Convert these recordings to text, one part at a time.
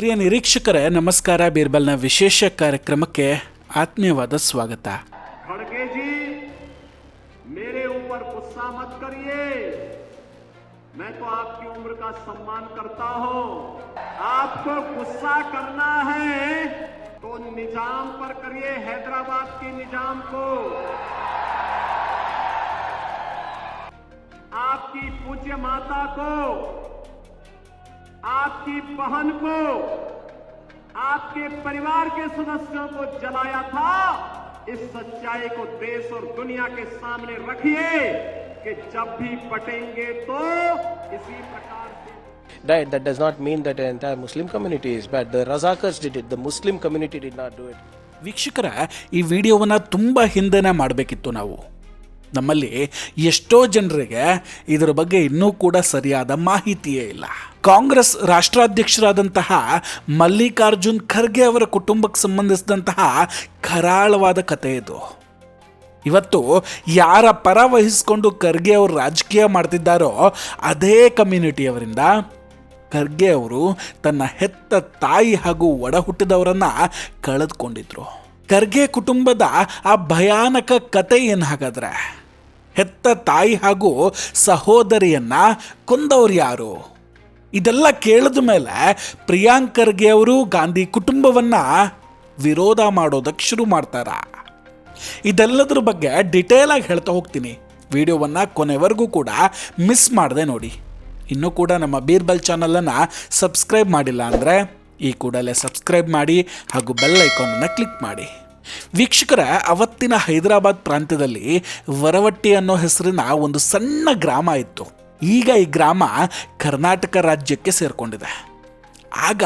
ಪ್ರಿಯ ನಿರೀಕ್ಷಕರೇ ನಮಸ್ಕಾರ. ಬೀರ್ಬಲ್ನ ವಿಶೇಷ ಕಾರ್ಯಕ್ರಮಕ್ಕೆ ಆತ್ಮೀಯವಾದ ಸ್ವಾಗತ. खड़गे जी, मेरे ऊपर गुस्सा मत करिए. मैं तो आपकी उम्र का सम्मान करता हूं. आपको गुस्सा करना है तो निजाम पर करिए, हैदराबाद के निजाम को. आपकी पूज्य माता को, आपकी बहन को, आपके परिवार के सदस्यों को जलाया था. इस सच्चाई को देश और दुनिया के सामने रखिए कि जब भी पटेंगे तो इसी प्रकार से. That does not mean that the entire Muslim community is bad. The Razakars did it. The Muslim community did not do it. ವೀಕ್ಷಕರ, ಈ ವಿಡಿಯೋವನ್ನು ತುಂಬ ಹಿಂದೆನೇ ಮಾಡಬೇಕಿತ್ತು ನಾವು. ನಮ್ಮಲ್ಲಿ ಎಷ್ಟೋ ಜನರಿಗೆ ಇದರ ಬಗ್ಗೆ ಇನ್ನೂ ಕೂಡ ಸರಿಯಾದ ಮಾಹಿತಿಯೇ ಇಲ್ಲ. ಕಾಂಗ್ರೆಸ್ ರಾಷ್ಟ್ರಾಧ್ಯಕ್ಷರಾದಂತಹ ಮಲ್ಲಿಕಾರ್ಜುನ್ ಖರ್ಗೆ ಅವರ ಕುಟುಂಬಕ್ಕೆ ಸಂಬಂಧಿಸಿದಂತಹ ಕರಾಳವಾದ ಕಥೆ ಇದು. ಇವತ್ತು ಯಾರ ಪರ ವಹಿಸಿಕೊಂಡು ಖರ್ಗೆ ಅವರು ರಾಜಕೀಯ ಮಾಡ್ತಿದ್ದಾರೋ ಅದೇ ಕಮ್ಯುನಿಟಿಯವರಿಂದ ಖರ್ಗೆ ಅವರು ತನ್ನ ಹೆತ್ತ ತಾಯಿ ಹಾಗೂ ಒಡ ಹುಟ್ಟಿದವರನ್ನು ಕಳೆದುಕೊಂಡಿದ್ರು. ಖರ್ಗೆ ಕುಟುಂಬದ ಆ ಭಯಾನಕ ಕತೆ ಏನು ಹಾಗಾದ್ರೆ? ಹೆತ್ತ ತಾಯಿ ಹಾಗೂ ಸಹೋದರಿಯನ್ನ ಕೊಂದವರು ಯಾರು? ಇದೆಲ್ಲ ಕೇಳಿದ ಮೇಲೆ ಪ್ರಿಯಾಂಕ್ ಖರ್ಗೆ ಅವರು ಗಾಂಧಿ ಕುಟುಂಬವನ್ನ ವಿರೋಧ ಮಾಡೋದಕ್ಕೆ ಶುರು ಮಾಡ್ತಾರ. ಇದೆಲ್ಲದ್ರ ಬಗ್ಗೆ ಡಿಟೇಲ್ ಆಗಿ ಹೇಳ್ತಾ ಹೋಗ್ತೀನಿ. ವಿಡಿಯೋವನ್ನು ಕೊನೆವರೆಗೂ ಕೂಡ ಮಿಸ್ ಮಾಡದೆ ನೋಡಿ. ಇನ್ನೂ ಕೂಡ ನಮ್ಮ ಬೀರ್ಬಲ್ ಚಾನಲನ್ನು ಸಬ್ಸ್ಕ್ರೈಬ್ ಮಾಡಿಲ್ಲ ಅಂದರೆ ಈ ಕೂಡಲೇ ಸಬ್ಸ್ಕ್ರೈಬ್ ಮಾಡಿ ಹಾಗೂ ಬೆಲ್ ಐಕಾನನ್ನು ಕ್ಲಿಕ್ ಮಾಡಿ. ವೀಕ್ಷಕರ, ಅವತ್ತಿನ ಹೈದರಾಬಾದ್ ಪ್ರಾಂತ್ಯದಲ್ಲಿ ವರವಟ್ಟಿ ಅನ್ನೋ ಹೆಸರಿನ ಒಂದು ಸಣ್ಣ ಗ್ರಾಮ ಇತ್ತು. ಈಗ ಈ ಗ್ರಾಮ ಕರ್ನಾಟಕ ರಾಜ್ಯಕ್ಕೆ ಸೇರಿಕೊಂಡಿದೆ. ಆಗ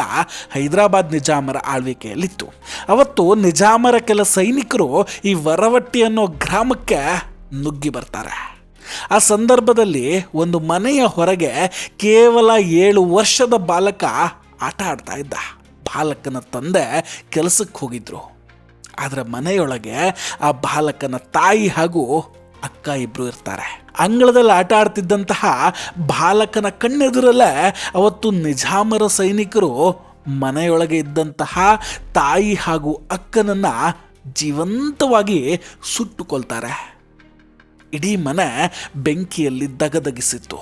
ಹೈದರಾಬಾದ್ ನಿಜಾಮರ ಆಳ್ವಿಕೆಯಲ್ಲಿತ್ತು. ಅವತ್ತು ನಿಜಾಮರ ಕೆಲ ಸೈನಿಕರು ಈ ವರವಟ್ಟಿ ಅನ್ನೋ ಗ್ರಾಮಕ್ಕೆ ನುಗ್ಗಿ ಬರ್ತಾರೆ. ಆ ಸಂದರ್ಭದಲ್ಲಿ ಒಂದು ಮನೆಯ ಹೊರಗೆ ಕೇವಲ 7 ವರ್ಷದ ಬಾಲಕ ಆಟ ಆಡ್ತಾ ಇದ್ದ. ಬಾಲಕನ ತಂದೆ ಕೆಲಸಕ್ಕೆ ಹೋಗಿದ್ರು. ಆದರೆ ಮನೆಯೊಳಗೆ ಆ ಬಾಲಕನ ತಾಯಿ ಹಾಗೂ ಅಕ್ಕ ಇಬ್ಬರು ಇರ್ತಾರೆ. ಅಂಗಳದಲ್ಲಿ ಆಟ ಆಡ್ತಿದ್ದಂತಹ ಬಾಲಕನ ಕಣ್ಣೆದುರಲ್ಲೇ ಅವತ್ತು ನಿಜಾಮರ ಸೈನಿಕರು ಮನೆಯೊಳಗೆ ಇದ್ದಂತಹ ತಾಯಿ ಹಾಗೂ ಅಕ್ಕನನ್ನ ಜೀವಂತವಾಗಿ ಸುಟ್ಟುಕೊಳ್ತಾರೆ. ಇಡೀ ಮನೆ ಬೆಂಕಿಯಲ್ಲಿ ದಗದಗಿಸಿತ್ತು.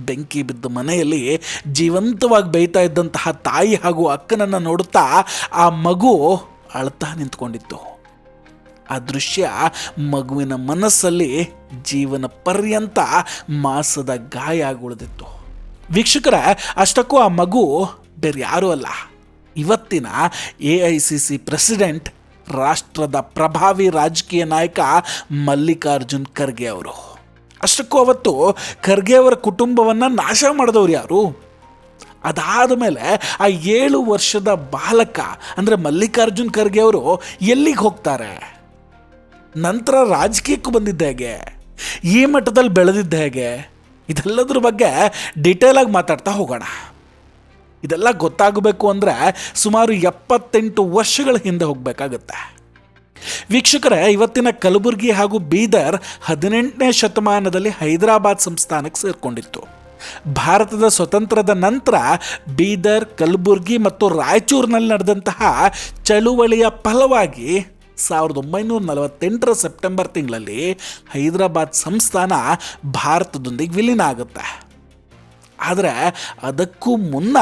ಬೆಂಕಿ ಬಿದ್ದ ಮನೆಯಲ್ಲಿ ಜೀವಂತವಾಗಿ ಬೇಯ್ತಾ ಇದ್ದಂತಹ ತಾಯಿ ಹಾಗೂ ಅಕ್ಕನನ್ನು ನೋಡುತ್ತಾ ಆ ಮಗು ಅಳ್ತಾ ನಿಂತ್ಕೊಂಡಿತ್ತು. ಆ ದೃಶ್ಯ ಮಗುವಿನ ಮನಸ್ಸಲ್ಲಿ ಜೀವನ ಪರ್ಯಂತ ಮಾಸದ ಗಾಯ ಆಗಿ ಉಳಿದಿತ್ತು. ವೀಕ್ಷಕರ, ಅಷ್ಟಕ್ಕೂ ಆ ಮಗು ಬೇರೆ ಯಾರೂ ಅಲ್ಲ, ಇವತ್ತಿನ AICC ಪ್ರೆಸಿಡೆಂಟ್, ರಾಷ್ಟ್ರದ ಪ್ರಭಾವಿ ರಾಜಕೀಯ ನಾಯಕ ಮಲ್ಲಿಕಾರ್ಜುನ್ ಖರ್ಗೆ ಅವರು. ಅಷ್ಟಕ್ಕೂ ಅವತ್ತು ಖರ್ಗೆ ಅವರ ಕುಟುಂಬವನ್ನು ನಾಶ ಮಾಡಿದವರು ಯಾರು? ಅದಾದ ಮೇಲೆ ಆ 7 ವರ್ಷದ ಬಾಲಕ ಅಂದರೆ ಮಲ್ಲಿಕಾರ್ಜುನ್ ಖರ್ಗೆ ಅವರು ಎಲ್ಲಿಗೆ ಹೋಗ್ತಾರೆ? ನಂತರ ರಾಜಕೀಯಕ್ಕೂ ಬಂದಿದ್ದ ಹೇಗೆ? ಈ ಮಟ್ಟದಲ್ಲಿ ಬೆಳೆದಿದ್ದ ಹೇಗೆ? ಇದೆಲ್ಲದ್ರ ಬಗ್ಗೆ ಡಿಟೇಲ್ ಆಗಿ ಮಾತಾಡ್ತಾ ಹೋಗೋಣ. ಇದೆಲ್ಲ ಗೊತ್ತಾಗಬೇಕು ಅಂದರೆ ಸುಮಾರು 78 ವರ್ಷಗಳ ಹಿಂದೆ ಹೋಗಬೇಕಾಗುತ್ತೆ. ವೀಕ್ಷಕರೇ, ಇವತ್ತಿನ ಕಲಬುರಗಿ ಹಾಗೂ ಬೀದರ್ 18ನೇ ಶತಮಾನದಲ್ಲಿ ಹೈದರಾಬಾದ್ ಸಂಸ್ಥಾನಕ್ಕೆ ಸೇರಿಕೊಂಡಿತ್ತು. ಭಾರತದ ಸ್ವತಂತ್ರದ ನಂತರ ಬೀದರ್, ಕಲಬುರ್ಗಿ ಮತ್ತು ರಾಯಚೂರಿನಲ್ಲಿ ನಡೆದಂತಹ ಚಳುವಳಿಯ ಫಲವಾಗಿ 1948ರ ಸೆಪ್ಟೆಂಬರ್ ತಿಂಗಳಲ್ಲಿ ಹೈದರಾಬಾದ್ ಸಂಸ್ಥಾನ ಭಾರತದೊಂದಿಗೆ ವಿಲೀನ ಆಗುತ್ತೆ. ಆದರೆ ಅದಕ್ಕೂ ಮುನ್ನ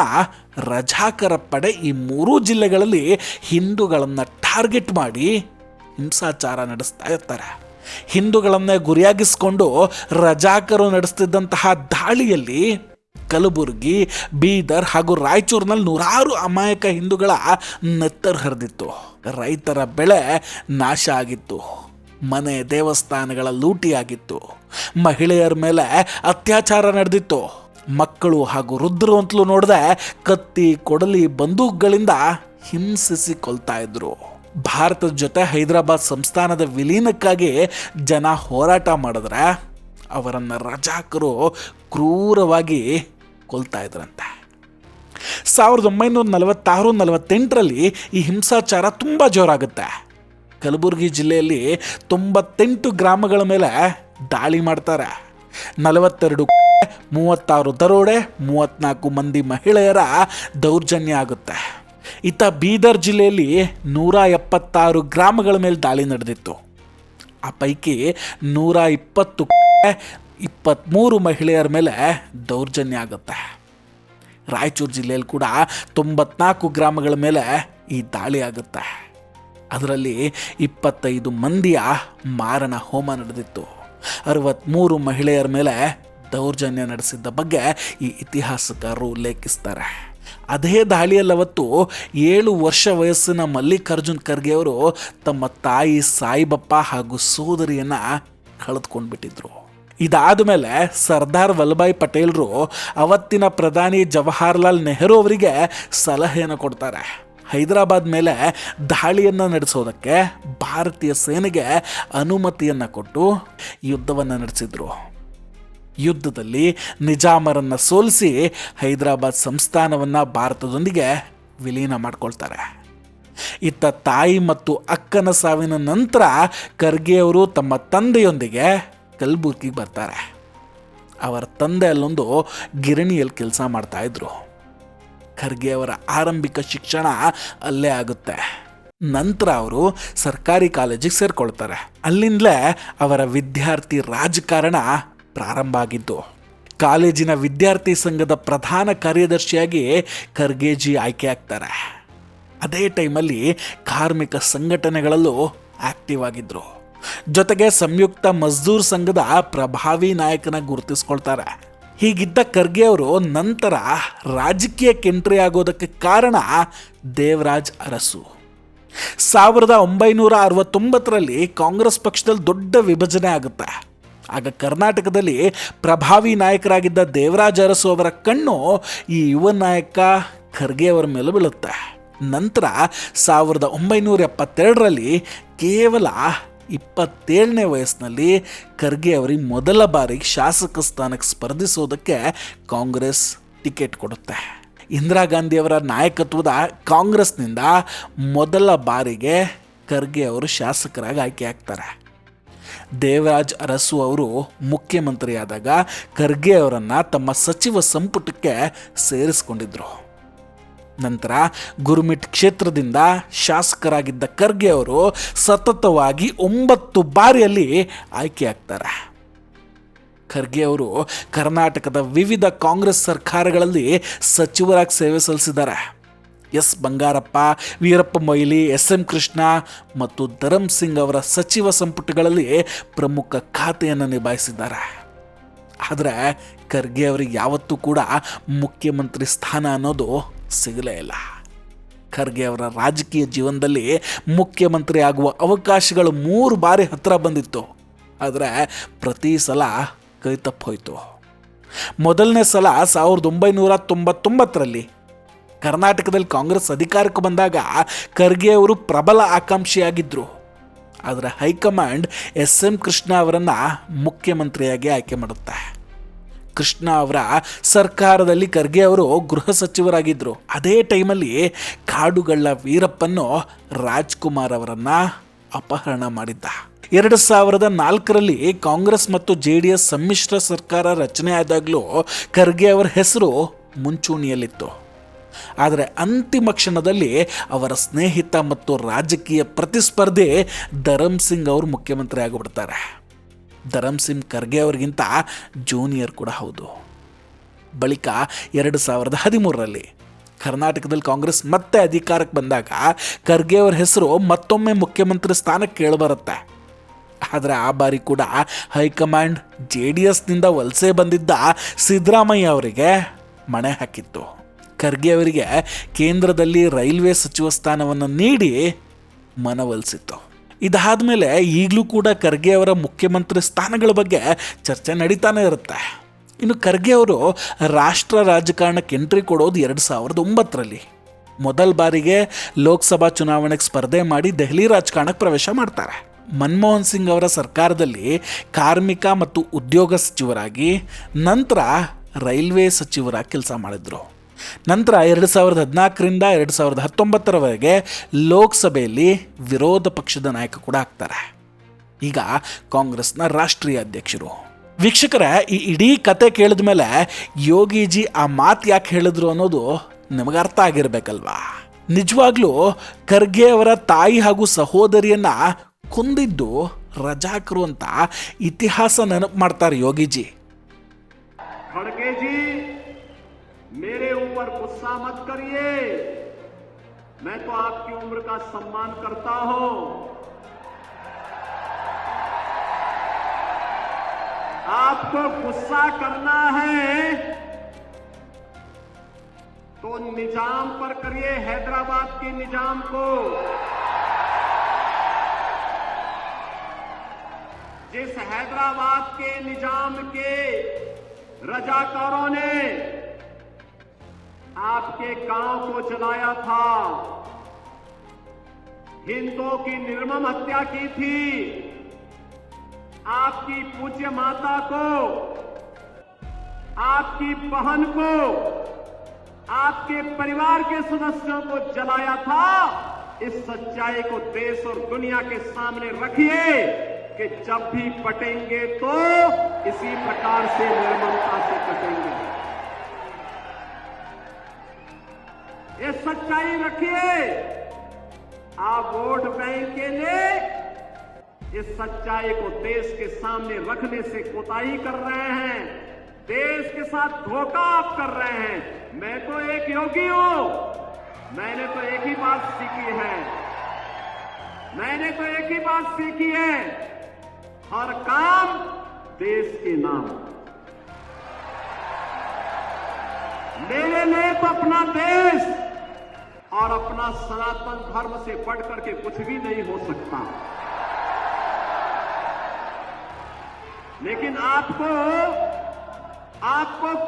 ರಜಾಕರ ಪಡೆ ಈ 3 ಜಿಲ್ಲೆಗಳಲ್ಲಿ ಹಿಂದೂಗಳನ್ನು ಟಾರ್ಗೆಟ್ ಮಾಡಿ ಹಿಂಸಾಚಾರ ನಡೆಸ್ತಾ ಇರ್ತಾರೆ. ಹಿಂದೂಗಳನ್ನೇ ಗುರಿಯಾಗಿಸಿಕೊಂಡು ರಜಾಕರು ನಡೆಸ್ತಿದ್ದಂತಹ ದಾಳಿಯಲ್ಲಿ ಕಲಬುರಗಿ, ಬೀದರ್ ಹಾಗೂ ರಾಯಚೂರಿನಲ್ಲಿ 100 ಅಮಾಯಕ ಹಿಂದೂಗಳ ನೆತ್ತರು ಹರಿದಿತ್ತು. ರೈತರ ಬೆಳೆ ನಾಶ ಆಗಿತ್ತು. ಮನೆ ದೇವಸ್ಥಾನಗಳ ಲೂಟಿಯಾಗಿತ್ತು. ಮಹಿಳೆಯರ ಮೇಲೆ ಅತ್ಯಾಚಾರ ನಡೆದಿತ್ತು. ಮಕ್ಕಳು ಹಾಗೂ ವೃದ್ಧರು ಅಂತಲೂ ನೋಡಿದೆ ಕತ್ತಿ, ಕೊಡಲಿ, ಬಂದೂಕುಗಳಿಂದ ಹಿಂಸಿಸಿ ಕೊಲ್ತಾ ಇದ್ರು. ಭಾರತದ ಜೊತೆ ಹೈದರಾಬಾದ್ ಸಂಸ್ಥಾನದ ವಿಲೀನಕ್ಕಾಗಿ ಜನ ಹೋರಾಟ ಮಾಡಿದ್ರೆ ಅವರನ್ನು ರಜಾಕರು ಕ್ರೂರವಾಗಿ ಕೊಲ್ತಾ ಇದ್ರಂತೆ. 1946-48ರಲ್ಲಿ ಈ ಹಿಂಸಾಚಾರ ತುಂಬ ಜೋರಾಗುತ್ತೆ. ಕಲಬುರಗಿ ಜಿಲ್ಲೆಯಲ್ಲಿ 98 ಗ್ರಾಮಗಳ ಮೇಲೆ ದಾಳಿ ಮಾಡ್ತಾರೆ. 42 36 ದರೋಡೆ, 34 ಮಂದಿ ಮಹಿಳೆಯರ ದೌರ್ಜನ್ಯ ಆಗುತ್ತೆ. ಇತ್ತ ಬೀದರ್ ಜಿಲ್ಲೆಯಲ್ಲಿ 176 ಗ್ರಾಮಗಳ ಮೇಲೆ ದಾಳಿ ನಡೆದಿತ್ತು. ಆ ಪೈಕಿ 120 23 ಮಹಿಳೆಯರ ಮೇಲೆ ದೌರ್ಜನ್ಯ ಆಗುತ್ತೆ. ರಾಯಚೂರು ಜಿಲ್ಲೆಯಲ್ಲಿ ಕೂಡ 94 ಗ್ರಾಮಗಳ ಮೇಲೆ ಈ ದಾಳಿ ಆಗುತ್ತೆ. ಅದರಲ್ಲಿ 25 ಮಂದಿಯ ಮಾರಣ ಹೋಮ ನಡೆದಿತ್ತು. 63 ಮಹಿಳೆಯರ ಮೇಲೆ ದೌರ್ಜನ್ಯ ನಡೆಸಿದ್ದ ಬಗ್ಗೆ ಈ ಇತಿಹಾಸಕಾರರು ಉಲ್ಲೇಖಿಸ್ತಾರೆ. ಅದೇ ದಾಳಿಯಲ್ಲವತ್ತು 7 ವರ್ಷ ವಯಸ್ಸಿನ ಮಲ್ಲಿಕಾರ್ಜುನ್ ಖರ್ಗೆ ಅವರು ತಮ್ಮ ತಾಯಿ ಸಾಯಿಬಪ್ಪ ಹಾಗೂ ಸೋದರಿಯನ್ನು ಕಳೆದುಕೊಂಡ್ಬಿಟ್ಟಿದ್ರು. ಇದಾದ ಮೇಲೆ ಸರ್ದಾರ್ ವಲ್ಲಭಾಯ್ ಪಟೇಲ್ರು ಅವತ್ತಿನ ಪ್ರಧಾನಿ ಜವಾಹರ್ಲಾಲ್ ನೆಹರು ಅವರಿಗೆ ಸಲಹೆಯನ್ನು ಕೊಡ್ತಾರೆ. ಹೈದರಾಬಾದ್ ಮೇಲೆ ದಾಳಿಯನ್ನು ನಡೆಸೋದಕ್ಕೆ ಭಾರತೀಯ ಸೇನೆಗೆ ಅನುಮತಿಯನ್ನು ಕೊಟ್ಟು ಯುದ್ಧವನ್ನು ನಡೆಸಿದ್ರು. ಯುದ್ಧದಲ್ಲಿ ನಿಜಾಮರನ್ನು ಸೋಲಿಸಿ ಹೈದರಾಬಾದ್ ಸಂಸ್ಥಾನವನ್ನು ಭಾರತದೊಂದಿಗೆ ವಿಲೀನ ಮಾಡಿಕೊಳ್ತಾರೆ. ಇತ್ತ ತಾಯಿ ಮತ್ತು ಅಕ್ಕನ ಸಾವಿನ ನಂತರ ಖರ್ಗೆ ಅವರು ತಮ್ಮ ತಂದೆಯೊಂದಿಗೆ ಕಲಬುರ್ಗಿಗೆ ಬರ್ತಾರೆ. ಅವರ ತಂದೆ ಅಲ್ಲೊಂದು ಗಿರಣಿಯಲ್ಲಿ ಕೆಲಸ ಮಾಡ್ತಾಯಿದ್ರು. ಖರ್ಗೆ ಅವರ ಆರಂಭಿಕ ಶಿಕ್ಷಣ ಅಲ್ಲೇ ಆಗುತ್ತೆ. ನಂತರ ಅವರು ಸರ್ಕಾರಿ ಕಾಲೇಜಿಗೆ ಸೇರ್ಕೊಳ್ತಾರೆ. ಅಲ್ಲಿಂದಲೇ ಅವರ ವಿದ್ಯಾರ್ಥಿ ರಾಜಕಾರಣ ಪ್ರಾರಂಭ ಆಗಿದ್ದು. ಕಾಲೇಜಿನ ವಿದ್ಯಾರ್ಥಿ ಸಂಘದ ಪ್ರಧಾನ ಕಾರ್ಯದರ್ಶಿಯಾಗಿ ಖರ್ಗೆಜಿ ಆಯ್ಕೆ ಆಗ್ತಾರೆ. ಅದೇ ಟೈಮಲ್ಲಿ ಕಾರ್ಮಿಕ ಸಂಘಟನೆಗಳಲ್ಲೂ ಆಕ್ಟಿವ್ ಆಗಿದ್ರು. ಜೊತೆಗೆ ಸಂಯುಕ್ತ ಮಜ್ದೂರ್ ಸಂಘದ ಪ್ರಭಾವಿ ನಾಯಕನ ಗುರುತಿಸ್ಕೊಳ್ತಾರೆ. ಹೀಗಿದ್ದ ಖರ್ಗೆ ಅವರು ನಂತರ ರಾಜಕೀಯಕ್ಕೆ ಎಂಟ್ರಿ ಆಗೋದಕ್ಕೆ ಕಾರಣ ದೇವರಾಜ್ ಅರಸು. 1969ರಲ್ಲಿ ಕಾಂಗ್ರೆಸ್ ಪಕ್ಷದಲ್ಲಿ ದೊಡ್ಡ ವಿಭಜನೆ ಆಗುತ್ತೆ. ಆಗ ಕರ್ನಾಟಕದಲ್ಲಿ ಪ್ರಭಾವಿ ನಾಯಕರಾಗಿದ್ದ ದೇವರಾಜ್ ಅರಸು ಅವರ ಕಣ್ಣು ಈ ಯುವ ನಾಯಕ ಖರ್ಗೆ ಅವರ ಮೇಲೆ ಬೀಳುತ್ತೆ. ನಂತರ 1972ರಲ್ಲಿ ಕೇವಲ 27ನೇ ವಯಸ್ಸಿನಲ್ಲಿ ಖರ್ಗೆ ಅವರಿಗೆ ಮೊದಲ ಬಾರಿಗೆ ಶಾಸಕ ಸ್ಥಾನಕ್ಕೆ ಸ್ಪರ್ಧಿಸೋದಕ್ಕೆ ಕಾಂಗ್ರೆಸ್ ಟಿಕೆಟ್ ಕೊಡುತ್ತೆ. ಇಂದಿರಾ ಗಾಂಧಿಯವರ ನಾಯಕತ್ವದ ಕಾಂಗ್ರೆಸ್ನಿಂದ ಮೊದಲ ಬಾರಿಗೆ ಖರ್ಗೆ ಅವರು ಶಾಸಕರಾಗಿ ಆಯ್ಕೆ ಆಗ್ತಾರೆ. ದೇವರಾಜ್ ಅರಸು ಅವರು ಮುಖ್ಯಮಂತ್ರಿಯಾದಾಗ ಖರ್ಗೆ ಅವರನ್ನು ತಮ್ಮ ಸಚಿವ ಸಂಪುಟಕ್ಕೆ ಸೇರಿಸಿಕೊಂಡಿದ್ರು. ನಂತರ ಗುರುಮಿಟ್ ಕ್ಷೇತ್ರದಿಂದ ಶಾಸಕರಾಗಿದ್ದ ಖರ್ಗೆ ಅವರು ಸತತವಾಗಿ 9 ಬಾರಿಯಲ್ಲಿ ಆಯ್ಕೆಯಾಗ್ತಾರೆ. ಖರ್ಗೆ ಅವರು ಕರ್ನಾಟಕದ ವಿವಿಧ ಕಾಂಗ್ರೆಸ್ ಸರ್ಕಾರಗಳಲ್ಲಿ ಸಚಿವರಾಗಿ ಸೇವೆ ಸಲ್ಲಿಸಿದ್ದಾರೆ. S Bangarappa, Veerappa Moily, S M. ಕೃಷ್ಣ ಮತ್ತು ಧರಮ್ ಸಿಂಗ್ ಅವರ ಸಚಿವ ಸಂಪುಟಗಳಲ್ಲಿ ಪ್ರಮುಖ ಖಾತೆಯನ್ನು ನಿಭಾಯಿಸಿದ್ದಾರೆ. ಆದರೆ ಖರ್ಗೆ ಅವರಿಗೆ ಯಾವತ್ತೂ ಕೂಡ ಮುಖ್ಯಮಂತ್ರಿ ಸ್ಥಾನ ಅನ್ನೋದು ಸಿಗಲೇ ಇಲ್ಲ. ಖರ್ಗೆ ಅವರ ರಾಜಕೀಯ ಜೀವನದಲ್ಲಿ ಮುಖ್ಯಮಂತ್ರಿ ಆಗುವ ಅವಕಾಶಗಳು 3 ಬಾರಿ ಹತ್ತಿರ ಬಂದಿತ್ತು. ಆದರೆ ಪ್ರತಿ ಸಲ ಕೈ ತಪ್ಪೋಯ್ತು. ಮೊದಲನೇ ಸಲ 1999ರಲ್ಲಿ ಕರ್ನಾಟಕದಲ್ಲಿ ಕಾಂಗ್ರೆಸ್ ಅಧಿಕಾರಕ್ಕೆ ಬಂದಾಗ ಖರ್ಗೆ ಅವರು ಪ್ರಬಲ ಆಕಾಂಕ್ಷಿಯಾಗಿದ್ದರು. ಆದರೆ ಹೈಕಮಾಂಡ್ ಎಸ್.ಎಂ. ಕೃಷ್ಣ ಅವರನ್ನು ಮುಖ್ಯಮಂತ್ರಿಯಾಗಿ ಆಯ್ಕೆ ಮಾಡುತ್ತೆ. ಕೃಷ್ಣ ಅವರ ಸರ್ಕಾರದಲ್ಲಿ ಖರ್ಗೆ ಅವರು ಗೃಹ ಸಚಿವರಾಗಿದ್ದರು. ಅದೇ ಟೈಮಲ್ಲಿ ಕಾಡುಗಳ್ಳ ವೀರಪ್ಪನ್ನು ರಾಜ್ಕುಮಾರ್ ಅವರನ್ನು ಅಪಹರಣ ಮಾಡಿದ್ದ. 2004ರಲ್ಲಿ ಕಾಂಗ್ರೆಸ್ ಮತ್ತು JDS ಸಮ್ಮಿಶ್ರ ಸರ್ಕಾರ ರಚನೆ ಆದಾಗಲೂ ಖರ್ಗೆ ಅವರ ಹೆಸರು ಮುಂಚೂಣಿಯಲ್ಲಿತ್ತು. ಆದರೆ ಅಂತಿಮ ಕ್ಷಣದಲ್ಲಿ ಅವರ ಸ್ನೇಹಿತ ಮತ್ತು ರಾಜಕೀಯ ಪ್ರತಿಸ್ಪರ್ಧಿ ಧರಮ್ ಸಿಂಗ್ ಅವರು ಮುಖ್ಯಮಂತ್ರಿ ಆಗಿಬಿಡ್ತಾರೆ. ಧರಮ್ ಸಿಂಗ್ ಖರ್ಗೆ ಅವರಿಗಿಂತ ಜೂನಿಯರ್ ಕೂಡ ಹೌದು. ಬಳಿಕ 2013ರಲ್ಲಿ ಕರ್ನಾಟಕದಲ್ಲಿ ಕಾಂಗ್ರೆಸ್ ಮತ್ತೆ ಅಧಿಕಾರಕ್ಕೆ ಬಂದಾಗ ಖರ್ಗೆ ಅವರ ಹೆಸರು ಮತ್ತೊಮ್ಮೆ ಮುಖ್ಯಮಂತ್ರಿ ಸ್ಥಾನಕ್ಕೆ ಕೇಳಿಬರುತ್ತೆ. ಆದರೆ ಆ ಬಾರಿ ಕೂಡ ಹೈಕಮಾಂಡ್ JDSನಿಂದ ವಲಸೆ ಬಂದಿದ್ದ ಸಿದ್ದರಾಮಯ್ಯ ಅವರಿಗೆ ಮಣೆ ಹಾಕಿತ್ತು. ಖರ್ಗೆ ಅವರಿಗೆ ಕೇಂದ್ರದಲ್ಲಿ ರೈಲ್ವೆ ಸಚಿವ ಸ್ಥಾನವನ್ನು ನೀಡಿ ಮನವೊಲಿಸಿತ್ತು. ಇದಾದ ಮೇಲೆ ಈಗಲೂ ಕೂಡ ಖರ್ಗೆ ಅವರ ಮುಖ್ಯಮಂತ್ರಿ ಸ್ಥಾನಗಳ ಬಗ್ಗೆ ಚರ್ಚೆ ನಡೀತಾನೆ ಇರುತ್ತೆ. ಇನ್ನು ಖರ್ಗೆ ಅವರು ರಾಷ್ಟ್ರ ರಾಜಕಾರಣಕ್ಕೆ ಎಂಟ್ರಿ ಕೊಡೋದು 2009ರಲ್ಲಿ. ಮೊದಲ ಬಾರಿಗೆ ಲೋಕಸಭಾ ಚುನಾವಣೆಗೆ ಸ್ಪರ್ಧೆ ಮಾಡಿ ದೆಹಲಿ ರಾಜಕಾರಣಕ್ಕೆ ಪ್ರವೇಶ ಮಾಡ್ತಾರೆ. ಮನಮೋಹನ್ ಸಿಂಗ್ ಅವರ ಸರ್ಕಾರದಲ್ಲಿ ಕಾರ್ಮಿಕ ಮತ್ತು ಉದ್ಯೋಗ ಸಚಿವರಾಗಿ, ನಂತರ ರೈಲ್ವೆ ಸಚಿವರಾಗಿ ಕೆಲಸ ಮಾಡಿದರು. ನಂತರ 2014ರಿಂದ 2019ರವರೆಗೆ ಲೋಕಸಭೆಯಲ್ಲಿ ವಿರೋಧ ಪಕ್ಷದ ನಾಯಕ ಕೂಡ ಆಗ್ತಾರೆ. ಈಗ ಕಾಂಗ್ರೆಸ್ನ ರಾಷ್ಟ್ರೀಯ ಅಧ್ಯಕ್ಷರು. ವೀಕ್ಷಕರೇ, ಈ ಇಡೀ ಕತೆ ಕೇಳಿದ ಮೇಲೆ ಯೋಗಿಜಿ ಆ ಮಾತು ಯಾಕೆ ಹೇಳಿದ್ರು ಅನ್ನೋದು ನಿಮಗೆ ಅರ್ಥ ಆಗಿರ್ಬೇಕಲ್ವಾ. ನಿಜವಾಗ್ಲೂ ಖರ್ಗೆ ಅವರ ತಾಯಿ ಹಾಗೂ ಸಹೋದರಿಯನ್ನ ಕೊಂದಿದ್ದು ರಜಾಕರು ಅಂತ ಇತಿಹಾಸ ನೆನಪು ಮಾಡ್ತಾರೆ ಯೋಗಿಜಿ. खड़गे जी, मेरे ऊपर गुस्सा मत करिए, मैं तो आपकी उम्र का सम्मान करता हूं. आपको गुस्सा करना है तो निजाम पर करिए, हैदराबाद के निजाम को. जिस हैदराबाद के निजाम के रजाकारों ने आपके गांव को जलाया था, हिंदुओं की निर्मम हत्या की थी, आपकी पूज्य माता को, आपकी बहन को, आपके परिवार के सदस्यों को जलाया था. इस सच्चाई को देश और दुनिया के सामने रखिए कि जब भी पटेंगे तो इसी प्रकार से निर्ममता से पटेंगे. ये सच्चाई रखिए. आप वोट बैंक के लिए इस सच्चाई को देश के सामने रखने से कोताही कर रहे हैं, देश के साथ धोखा आप कर रहे हैं. मैं तो एक योगी हूं, मैंने तो एक ही बात सीखी है, हर काम देश के नाम. मेरे लिए तो अपना देश और अपना सनातन धर्म से बढ़कर के कुछ भी नहीं हो सकता. लेकिन आपको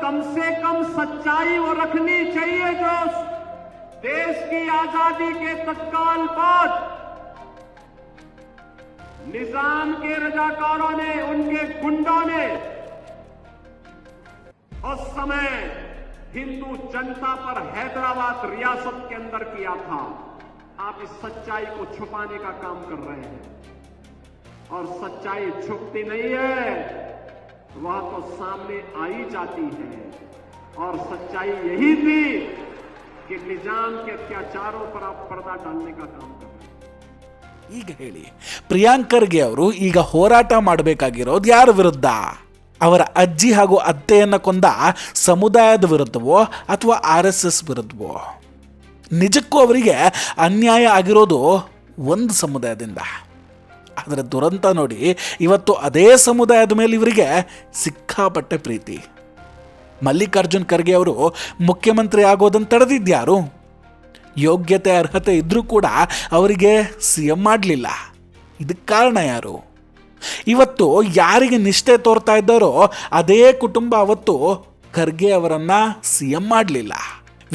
कम से कम सच्चाई वो रखनी चाहिए जो देश की आजादी के तत्काल बाद निजाम के रजाकारों ने, उनके गुंडों ने उस समय हिंदू जनता पर हैदराबाद रियासत के अंदर किया था. आप इस सच्चाई को छुपाने का काम कर रहे हैं और सच्चाई छुपती नहीं है, वह तो सामने आ ही जाती है. और सच्चाई यही थी कि निजाम के अत्याचारों पर आप पर्दा डालने का काम कर रहे हैं. ಈಗ ಹೇಳಿ, ಪ್ರಿಯಾಂಕ್ ಖರ್ಗೆ ಅವರು ಈಗ ಹೋರಾಟ ಮಾಡಬೇಕಾಗಿರೋದು ಯಾರ ವಿರುದ್ಧ? ಅವರ ಅಜ್ಜಿ ಹಾಗೂ ಅತ್ತೆಯನ್ನ ಕೊಂದ ಸಮುದಾಯದ ವಿರುದ್ಧವೋ ಅಥವಾ RSS ವಿರುದ್ಧವೋ? ನಿಜಕ್ಕೂ ಅವರಿಗೆ ಅನ್ಯಾಯ ಆಗಿರೋದು ಒಂದು ಸಮುದಾಯದಿಂದ. ಆದರೆ ದುರಂತ ನೋಡಿ, ಇವತ್ತು ಅದೇ ಸಮುದಾಯದ ಮೇಲೆ ಇವರಿಗೆ ಸಿಕ್ಕಾಪಟ್ಟೆ ಪ್ರೀತಿ. ಮಲ್ಲಿಕಾರ್ಜುನ್ ಖರ್ಗೆ ಅವರು ಮುಖ್ಯಮಂತ್ರಿ ಆಗೋದನ್ನು ತಡೆದಿದ್ಯಾರು? ಯೋಗ್ಯತೆ ಅರ್ಹತೆ ಇದ್ರೂ ಕೂಡ ಅವರಿಗೆ CM ಮಾಡಲಿಲ್ಲ. ಇದಕ್ಕೆ ಕಾರಣ ಯಾರು? ಇವತ್ತು ಯಾರಿಗೆ ನಿಷ್ಠೆ ತೋರ್ತಾ ಇದ್ದಾರೋ ಅದೇ ಕುಟುಂಬ ಅವತ್ತು ಖರ್ಗೆ ಅವರನ್ನ CM ಮಾಡಲಿಲ್ಲ.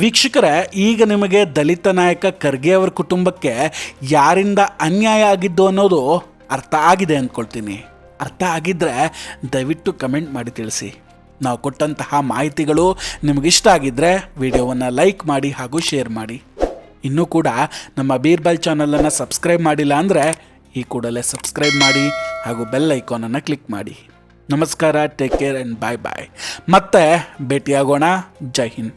ವೀಕ್ಷಕರೇ, ಈಗ ನಿಮಗೆ ದಲಿತ ನಾಯಕ ಖರ್ಗೆ ಅವರ ಕುಟುಂಬಕ್ಕೆ ಯಾರಿಂದ ಅನ್ಯಾಯ ಆಗಿದ್ದು ಅನ್ನೋದು ಅರ್ಥ ಆಗಿದೆ ಅಂದ್ಕೊಳ್ತೀನಿ. ಅರ್ಥ ಆಗಿದ್ದರೆ ದಯವಿಟ್ಟು ಕಮೆಂಟ್ ಮಾಡಿ ತಿಳಿಸಿ. ನಾವು ಕೊಟ್ಟಂತಹ ಮಾಹಿತಿಗಳು ನಿಮಗಿಷ್ಟ ಆಗಿದ್ದರೆ ವಿಡಿಯೋವನ್ನು ಲೈಕ್ ಮಾಡಿ ಹಾಗೂ ಶೇರ್ ಮಾಡಿ. ಇನ್ನೂ ಕೂಡ ನಮ್ಮ ಬೀರ್ಬಲ್ ಚಾನಲನ್ನು ಸಬ್ಸ್ಕ್ರೈಬ್ ಮಾಡಿಲ್ಲ ಅಂದರೆ ಈ ಕೂಡಲೇ ಸಬ್ಸ್ಕ್ರೈಬ್ ಮಾಡಿ ಹಾಗೂ ಬೆಲ್ ಐಕಾನನ್ನು ಕ್ಲಿಕ್ ಮಾಡಿ. ನಮಸ್ಕಾರ, ಟೇಕ್ ಕೇರ್ ಆ್ಯಂಡ್ ಬಾಯ್ ಬಾಯ್. ಮತ್ತೆ ಭೇಟಿಯಾಗೋಣ. ಜೈ ಹಿಂದ್.